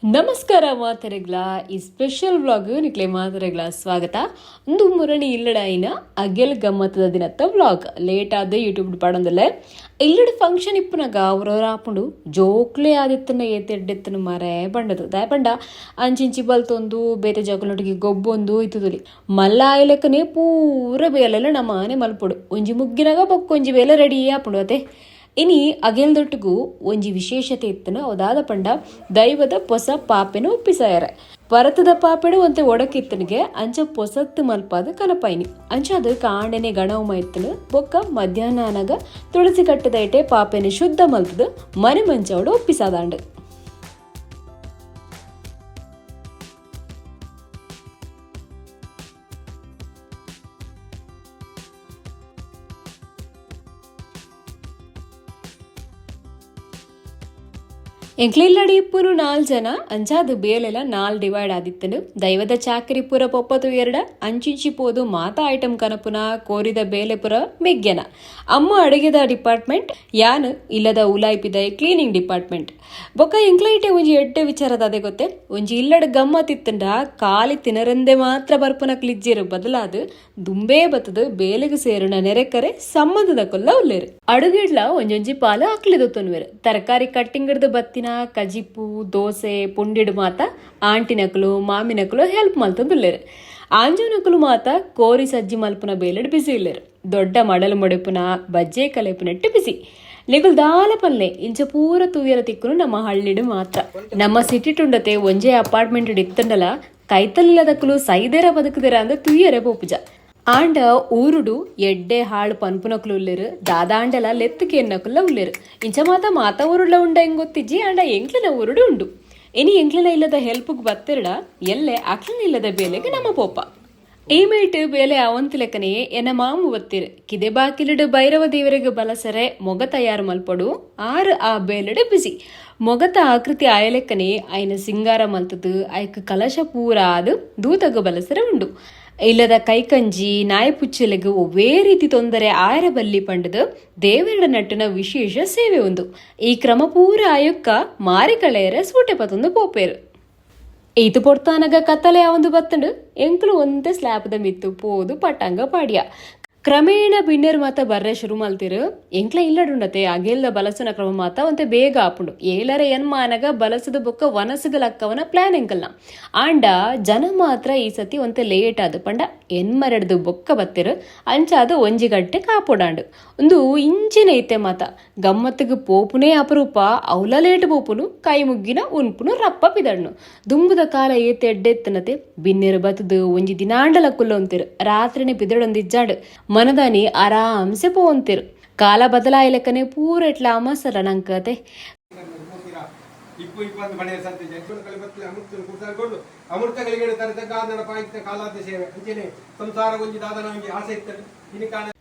ನಮಸ್ಕಾರ ಮಾತರೆಗ್ಲ ಈ special vlog ನಿಕ್ಲೆ ಮಾತರೆಗ್ಲ ಸ್ವಾಗತ ಒಂದು ಮುರಣಿ ಇಲ್ಲಡಾಯಿನ ಅಗೆಲ್ ಗಮ್ಮತ್ತದ ದಿನತ್ತ ವ್ಲಾಗ್ ಲೇಟ್ ಆದ ಯೂಟ್ಯೂಬ್ ಪಡಂದಲ್ಲೇ ಇಲ್ಲಡ ಫಂಕ್ಷನ್ ಇಪ್ಪನಾಗ ಅವ್ರವ್ರ ಹಾಕೊಂಡು ಜೋಕ್ಲೆ ಆದಿತ್ತನ ಏತೆಡ್ಡೆತ್ತನ ಮರೆ ಬಂಡದು ದಾಯ ಬಂಡ ಅಂಚಿಂಚಿ ಬಲ್ತೊಂದು ಬೇತೆ ಜೋಕಲೊಟ್ಟಿಗೆ ಗೊಬ್ಬೊಂದು ಇತ್ತುದುಲಿ ಮಲ್ಲ ಆಯ್ಲೆಕ್ಕನೆ ಪೂರ ಬೇಲೆಲ್ಲ ನಮ್ಮ ಮನೆ ಮಲ್ಪೊಡು ಒಂಜಿ ಮುಗ್ಗಿನಾಗ ಬಕ್ಕೊಂಜಿ ಬೇಲೆ ರೆಡಿ ಹಾಕೊಂಡು ಅತೆ ಇನಿ ಅಗೆಲ್ದೊಟ್ಟಿಗೂ ಒಂಜಿ ವಿಶೇಷತೆ ಇತ್ತನ ಅದಾದ ಪಂಡ ದೈವದ ಪೊಸ ಪಾಪೆನ ಒಪ್ಪಿಸಾಯರ ಪರತದ ಪಾಪೆಡು ಒಂತೆ ಒಡಕಿತ್ತನಿಗೆ ಅಂಚ ಪೊಸತ್ತು ಮಲ್ಪಾದ ಕನಪಾಯಿನಿ ಅಂಚ ಅದು ಕಾಂಡೆನೆ ಗಣವಮ ಇತ್ತನ ಬೊಕ್ಕ ಮಧ್ಯಾಹ್ನ ಅನಗ ತುಳಸಿ ಕಟ್ಟದ ಇಟೆ ಪಾಪೆನ ಶುದ್ಧ ಮಲ್ತದ ಮನೆ ಮಂಚವಡು ಒಪ್ಪಿಸಾದಾಂಡು ಎಂಕ್ಲಿಲ್ಲಡಿ ಇಪ್ಪುನು 4 ಜನ ಅಂಚಾದ ಬೇಲೆಲ್ಲ 4 ಡಿವೈಡ್ ಆದಿತ್ತನು ದೈವದ ಚಾಕರಿ ಪುರ ಪೊಪ್ಪತು 2 ಅಂಚಿಂಚಿ ಪೋದು ಮಾತಾ ಐಟಮ್ ಕನಪುನ ಕೋರಿದ ಬೇಲೆ ಪುರ ಮೆಗ್ಗೆನ ಅಮ್ಮ ಅಡುಗೆದ ಡಿಪಾರ್ಟ್ಮೆಂಟ್ ಯಾನ್ ಇಲ್ಲದ ಉಲಾಯ್ಪಿದ ಕ್ಲೀನಿಂಗ್ ಡಿಪಾರ್ಟ್ಮೆಂಟ್ ಬೊಕ್ಕ ಎಂಕ್ಲೈಟೆ ಒಂಜಿ ಎಡ್ಡೆ ವಿಚಾರದ ಅದೇ ಗೊತ್ತೆ ಒಂಜಿ ಇಲ್ಲಡ ಗಮ್ಮತ್ತಿತ್ತಂಡ ಕಾಲಿ ತಿನರಂದೆ ಮಾತ್ರ ಬರ್ಪುನ ಕ್ಲಿಜ್ಜಿರು ಬದಲಾದ ದುಂಬೇ ಬತ್ತದ ಬೇಲೆಗೆ ಸೇರುನ ನೆರೆಕರೆ ಸಂಬಂಧದ ಕೊಲ್ಲ ಉಲ್ಲೇರು ಅಡುಗೆಡ್ಲ ಒಂಜೊಂಜಿ ಪಾಲ ಅಕ್ಲಿದೊತ್ತನ್ವೇರು ತರಕಾರಿ ಕಟ್ಟಿಂಗ್ ಹಿಡ್ದು ಬತ್ತಿನ ಕಜಿಪು ದೋಸೆ ಪುಂಡಿಡು ಮಾತ ಆಂಟಿನಕಲು ಮಾಮಿನಕಲು ಹೆಲ್ಪ್ ಮಲ್ತದುಲ್ಲೇರು ಆಂಜುನಕಲು ಮಾತ ಕೋರಿ ಸಜ್ಜಿ ಮಲ್ಪುನ ಬೇಲೆಡ್ ಬಿಸಿ ಇಲ್ಲೇರು ದೊಡ್ಡ ಮಡಲು ಮಡುಪುನ ಬಜ್ಜೆ ಕಲೆಪುನಟ್ಟು ಬಿಸಿ ಲೆಗುಲ್ ದಾಲ ಪಲ್ಲೆ ಇಂಚ ಪೂರ ತೂಯರ ತಿಕ್ಕುನು ನಮ್ಮ ಹಳ್ಳಿಡು ಮಾತ್ರ ನಮ್ಮ ಸಿಟಿ ಟುಂಡತೆ ಒಂಜೆ ಅಪಾರ್ಟ್ಮೆಂಟ್ ಇತ್ತಂಡಲ ಕೈತಲಿಲ್ಲದಕ್ಕಲು ಸೈದೇರ ಬದುಕುದೇರ ಅಂದ್ರೆ ತುಯ್ಯರೆ ಪೋಪುಜ ಆಂಡ ಊರುಡು ಎಡ್ಡೆ ಹಾಳು ಪನ್ಪುನಕಲು ಉಲ್ಲೇರು ದಾದಾಂಡಲ ಲೆತ್ತುಕೆ ಎನ್ನಕುಲ್ಲ ಉಲ್ಲೇರು ಇಂಚ ಮಾತ ಊರುಡ್ಲ ಉಂಡ ಹೆಂಗೊತ್ತಿಜ್ಜಿ ಆಂಡ ಎಂಕ್ಲಿನ ಊರುಡು ಉಂಡು ಇನಿ ಎಂಕ್ಲಿನ ಇಲ್ಲದ ಹೆಲ್ಪ್ಗೆ ಬತ್ತಿರಡ ಎಲ್ಲೆ ಅಕ್ಲಿನ ಇಲ್ಲದ ಬೇಲೆಗೆ ನಮ್ಮ ಪೋಪ ಏಮೇಟ್ ಬೇಲೆ ಅವಂತ ಲೆಕ್ಕನೆ ಎನ್ನ ಮಾಮು ಬತ್ತಿರು ಕಿದೆ ಬಾಕಿಲಿಡು ಭೈರವ ದೇವರಿಗೆ ಬಲಸರೆ ಮೊಗ ತಯಾರು ಮಲ್ಪಡು ಆರು ಆ ಬೇಲೆಡು ಬಿಸಿ ಮೊಗತ ಆಕೃತಿ ಆಯಲೆಕ್ಕನೆ ಐನ ಸಿಂಗಾರ ಮಲ್ತದು ಐಕ್ ಕಲಶ ಪೂರ ಆದು ದೂತಗ ಬಲಸರೆ ಉಂಡು ಇಲ್ಲದ ಕೈಕಂಜಿ ನಾಯಪುಚ್ಚಲೆಗೆ ಒವ್ವೇ ರೀತಿ ತೊಂದರೆ ಆಯರ ಬಲ್ಲಿ ಪಂಡದು ದೇವರ ನಟ್ಟಿನ ವಿಶೇಷ ಸೇವೆ ಒಂದು ಈ ಕ್ರಮ ಪೂರ ಆಯುಕ್ಕ ಮಾರಿಕಳೆಯರ ಸೂಟೆ ಪತೊಂದು ಪೋಪೇರು ಈತು ಪೊಡ್ತಾನಗ ಕತ್ತಲೆ ಯಾವೊಂದು ಬತ್ತಂಡು ಎಂಕ್ಲು ಒಂದೇ ಸ್ಲ್ಯಾಪ್ದ ಮಿತ್ತು ಪೋದು ಪಟ್ಟಂಗ ಪಾಡ್ಯ ಕ್ರಮೇಣ ಬಿನ್ನೆರು ಮಾತ ಬರ್ರೆ ಶುರು ಮಲ್ತಿರು ಎಂಕ್ಲ ಇಲ್ಲಡುಂಡತೆ ಅಗೆಲ್ದ ಬಲಸನ ಕ್ರಮ ಮಾತ ಒಂತೆ ಬೇಗ ಆಪುಂಡು ಏಲರ ಎನ್ಮಾನಗ ಬಲಸದ ಬೊಕ್ಕ ವನಸಗಲಕ್ಕವನ ಪ್ಲಾನ್ ಎಂಕಲ್ನ ಆಂಡ ಜನ ಮಾತ್ರ ಈ ಸತಿ ಒಂತೆ ಲೇಟ್ ಆದ ಪಂಡ ಎನ್ಮರೆಡ್ದು ಬೊಕ್ಕ ಬತ್ತಿರು ಅಂಚಾದ ಒಂಜಿ ಗಂಟೆ ಕಾಪೋಡಾಂಡು ಒಂದು ಇಂಚಿನ ಐತೆ ಮಾತ ಗಮ್ಮತ್ತಿಗೆ ಪೋಪುನೇ ಅಪರೂಪ ಅವಲ ಲೇಟ್ ಪೋಪುನು ಕೈ ಮುಗ್ಗಿನ ಉನ್ಪುನು ರಪ್ಪ ಪಿದಣ್ಣು ದುಂಬುದ ಕಾಲ ಏತೆ ಎಡ್ಡೆತ್ತನತೆ ಬಿನ್ನೆರು ಬತ್ತದು ಒಂಜಿ ದಿನಾಂಡಲ ಕುಲ್ಲೊಂತಿರು ರಾತ್ರಿನೇ ಪಿದಡೊಂದಿಜ್ಜಾಡು ಮನದಾನಿ ಆರಾಮ್ಸೆ ಪೋಂತಿರು ಕಾಲ ಬದಲಾಯಲೆಕ್ಕನೆ ಪೂರ ಎಟ್ಲ ಅಮಸರ ನಂಕತೆ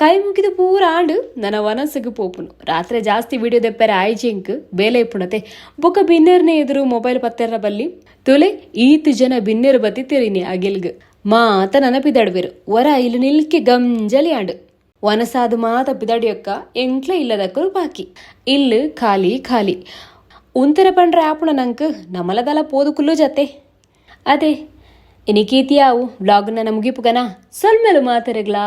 ಕೈ ಮುಗಿದು ಪೂರ ಆಂಡು ನನ್ನ ವನಸ್ಸಿಗೆ ಪೋಪುನು ರಾತ್ರಿ ಜಾಸ್ತಿ ವಿಡಿಯೋ ದೆಪ್ಪರೆ ಆಯ್ಜಿಂಕ್ ಬೇಲೆ ಇಪ್ಪುಣತೆ ಬೊಕ್ಕ ಬಿನ್ನೇರ್ನೆ ಎದುರು ಮೊಬೈಲ್ ಪತ್ತೆರ ಬಲ್ಲಿ ತುಲೆ ಈತ್ ಜನ ಬಿನ್ನೇರು ಬತ್ತಿ ತಿರಿನಿ ಅಗಿಲ್ಗ್ ಮಾತ ನನಪಿದಡ್ಬೇರು ವರ ಇಲ್ಲಿ ನಿಲ್ಕೆ ಗಂಜಲಿ ಆಂಡು ವನಸಾದು ಮಾತ ಪಿದಡಿಯೊಕ್ಕ ಎಂಕ್ಲ ಇಲ್ಲದಕ್ಕರು ಬಾಕಿ ಇಲ್ಲು ಖಾಲಿ ಖಾಲಿ ಉಂತರ ಪಂಡ್ರೆ ಆಪುಣ ನಂಕ್ ನಮಲದಲ ಪೋದುಕುಲ್ಲು ಜತೆ ಅದೇ ಇನಿಕೀತಿಯಾವು ವ್ಲಾಗ್ನ ನಮಗಿಪ್ಪುಗನ ಸೊಲ್ಮೆಲು ಮಾತರೆಗ್ಲಾ.